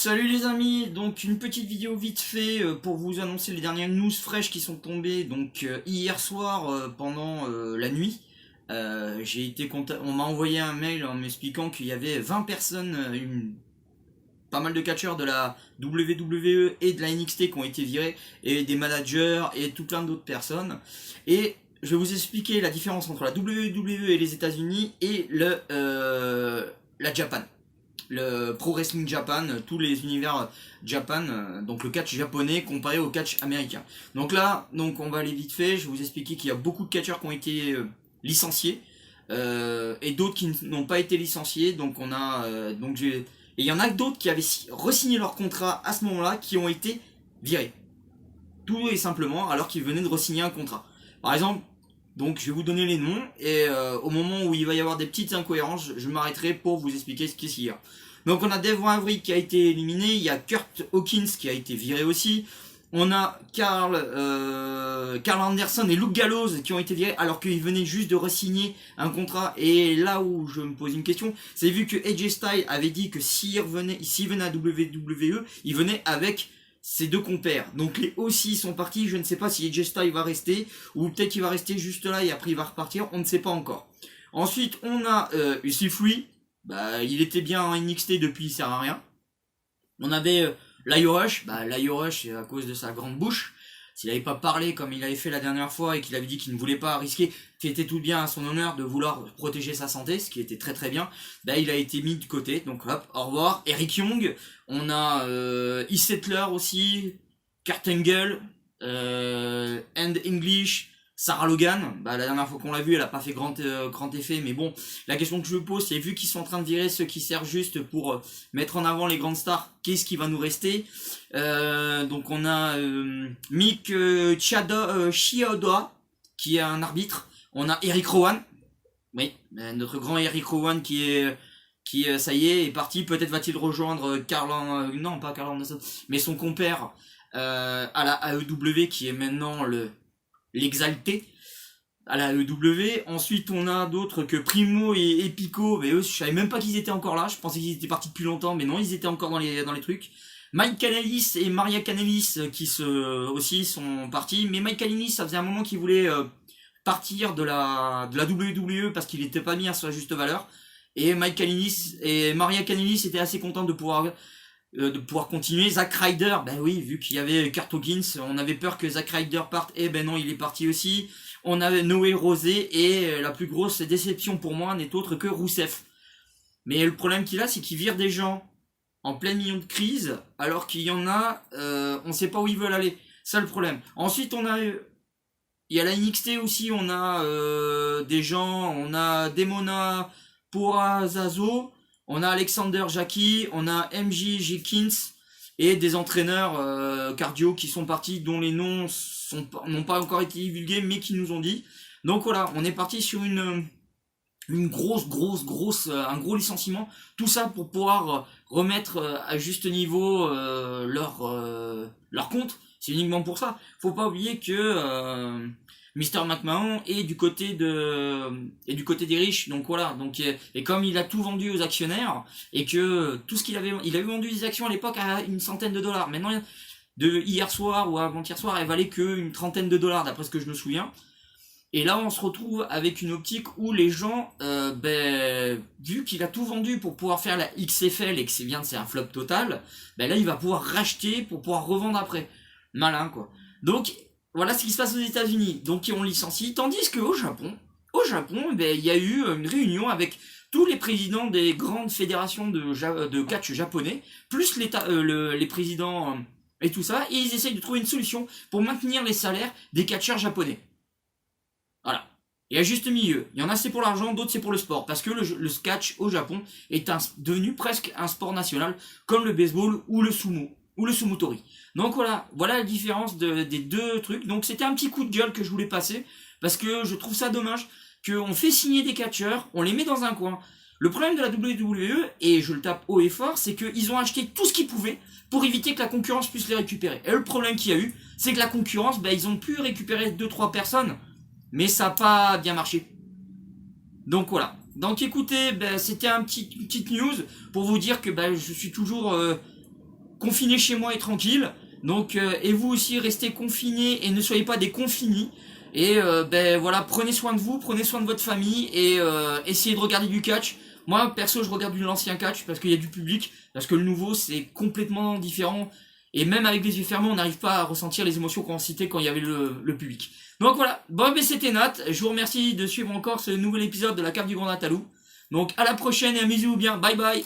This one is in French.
Salut les amis, donc une petite vidéo vite fait pour vous annoncer les dernières news fraîches qui sont tombées hier soir pendant la nuit. On m'a envoyé un mail en m'expliquant qu'il y avait 20 personnes, pas mal de catcheurs de la WWE et de la NXT qui ont été virés, et des managers et tout plein d'autres personnes. Et je vais vous expliquer la différence entre la WWE et les États-Unis et la Japan. Le Pro Wrestling Japan, tous les univers Japan, donc le catch japonais comparé au catch américain. Donc là, on va aller vite fait, je vais vous expliquer qu'il y a beaucoup de catcheurs qui ont été licenciés, et d'autres qui n'ont pas été licenciés, donc on a, et il y en a d'autres qui avaient re-signé leur contrat à ce moment-là, qui ont été virés. Tout et simplement, alors qu'ils venaient de re-signer un contrat. Par exemple, donc je vais vous donner les noms, et au moment où il va y avoir des petites incohérences, je m'arrêterai pour vous expliquer ce qu'il y a. Donc on a Dave Maverick qui a été éliminé, il y a Kurt Hawkins qui a été viré aussi, on a Carl Anderson et Luke Gallows qui ont été virés alors qu'ils venaient juste de re-signer un contrat. Et là où je me pose une question, c'est vu que AJ Styles avait dit que s'il venait à WWE, il venait avec ces deux compères. Donc les aussi sont partis, je ne sais pas si AJ Styles va rester, ou peut-être qu'il va rester juste là et après il va repartir, on ne sait pas encore. Ensuite on a Usifree, il était bien en NXT depuis, il sert à rien. On avait Lio Rush, Lio Rush c'est à cause de sa grande bouche. S'il n'avait pas parlé comme il avait fait la dernière fois et qu'il avait dit qu'il ne voulait pas risquer, qui était tout bien à son honneur de vouloir protéger sa santé, ce qui était très très bien, il a été mis de côté, donc hop, au revoir. Eric Young, on a Heath Settler aussi, Kurt Angle, And English, Sarah Logan, la dernière fois qu'on l'a vu, elle a pas fait grand effet, mais bon, la question que je me pose, c'est vu qu'ils sont en train de virer ceux qui servent juste pour mettre en avant les grandes stars, qu'est-ce qui va nous rester? Donc on a Mick Chioda, qui est un arbitre, on a Eric Rowan, oui, notre grand Eric Rowan qui ça y est parti, peut-être va-t-il rejoindre non pas Carl Anderson, mais son compère à la AEW qui est maintenant l'exalté à la AEW. Ensuite on a d'autres que Primo et Pico, mais eux je savais même pas qu'ils étaient encore là, je pensais qu'ils étaient partis depuis longtemps, mais non, ils étaient encore dans les trucs. Mike Kanellis et Maria Kanellis qui aussi sont partis, mais Mike Kanellis ça faisait un moment qu'il voulait partir de la WWE parce qu'il était pas mis à sa juste valeur, et Mike Kanellis et Maria Kanellis étaient assez contents de pouvoir continuer. Zack Ryder, oui, vu qu'il y avait Kurt Hawkins, on avait peur que Zack Ryder parte, et non, il est parti aussi. On avait Noé Rosé, et la plus grosse déception pour moi n'est autre que Rousseff. Mais le problème qu'il a, c'est qu'il vire des gens en plein milieu de crise, alors qu'il y en a, on sait pas où ils veulent aller. Ça le problème. Ensuite, il y a la NXT aussi, on a des gens, on a Demona Purrazzo, on a Alexander Jackie, on a MJ Jenkins, et des entraîneurs cardio qui sont partis, dont les noms n'ont pas encore été divulgués, mais qui nous ont dit. Donc voilà, on est parti sur une grosse, un gros licenciement. Tout ça pour pouvoir remettre à juste niveau leur compte. C'est uniquement pour ça. Faut pas oublier que Mr. McMahon est du côté des riches, donc voilà. Et comme il a tout vendu aux actionnaires, et que tout ce il avait vendu des actions à l'époque à une centaine de dollars. Maintenant, de hier soir ou avant-hier soir, elle valait qu'une trentaine de dollars d'après ce que je me souviens. Et là, on se retrouve avec une optique où les gens, vu qu'il a tout vendu pour pouvoir faire la XFL et que c'est un flop total, là, il va pouvoir racheter pour pouvoir revendre après. Malin, quoi. Donc, voilà ce qui se passe aux États-Unis. Donc, on licencie. Tandis qu'au Japon, il y a eu une réunion avec tous les présidents des grandes fédérations de catch japonais, plus les présidents et tout ça, et ils essayent de trouver une solution pour maintenir les salaires des catcheurs japonais. Voilà. Et à juste milieu. Il y en a c'est pour l'argent, d'autres c'est pour le sport. Parce que le catch au Japon est devenu presque un sport national, comme le baseball ou le sumo, ou le sumotori. Donc voilà la différence des deux trucs. Donc c'était un petit coup de gueule que je voulais passer, parce que je trouve ça dommage qu'on fait signer des catcheurs, on les met dans un coin. Le problème de la WWE, et je le tape haut et fort, c'est qu'ils ont acheté tout ce qu'ils pouvaient pour éviter que la concurrence puisse les récupérer. Et le problème qu'il y a eu, c'est que la concurrence, ils ont pu récupérer 2-3 personnes, mais ça n'a pas bien marché. Donc voilà. Donc écoutez, c'était une petite news pour vous dire que je suis toujours confiné chez moi et tranquille. Donc, et vous aussi, restez confinés et ne soyez pas des confinis. Et ben voilà, prenez soin de vous, prenez soin de votre famille et essayez de regarder du catch. Moi, perso, je regarde de l'ancien catch parce qu'il y a du public, parce que le nouveau, c'est complètement différent. Et même avec les yeux fermés, on n'arrive pas à ressentir les émotions qu'on citait quand il y avait le public. Donc voilà, bon, ben c'était Nat. Je vous remercie de suivre encore ce nouvel épisode de la cave du Grand Natalou. Donc à la prochaine et amusez-vous bien. Bye bye.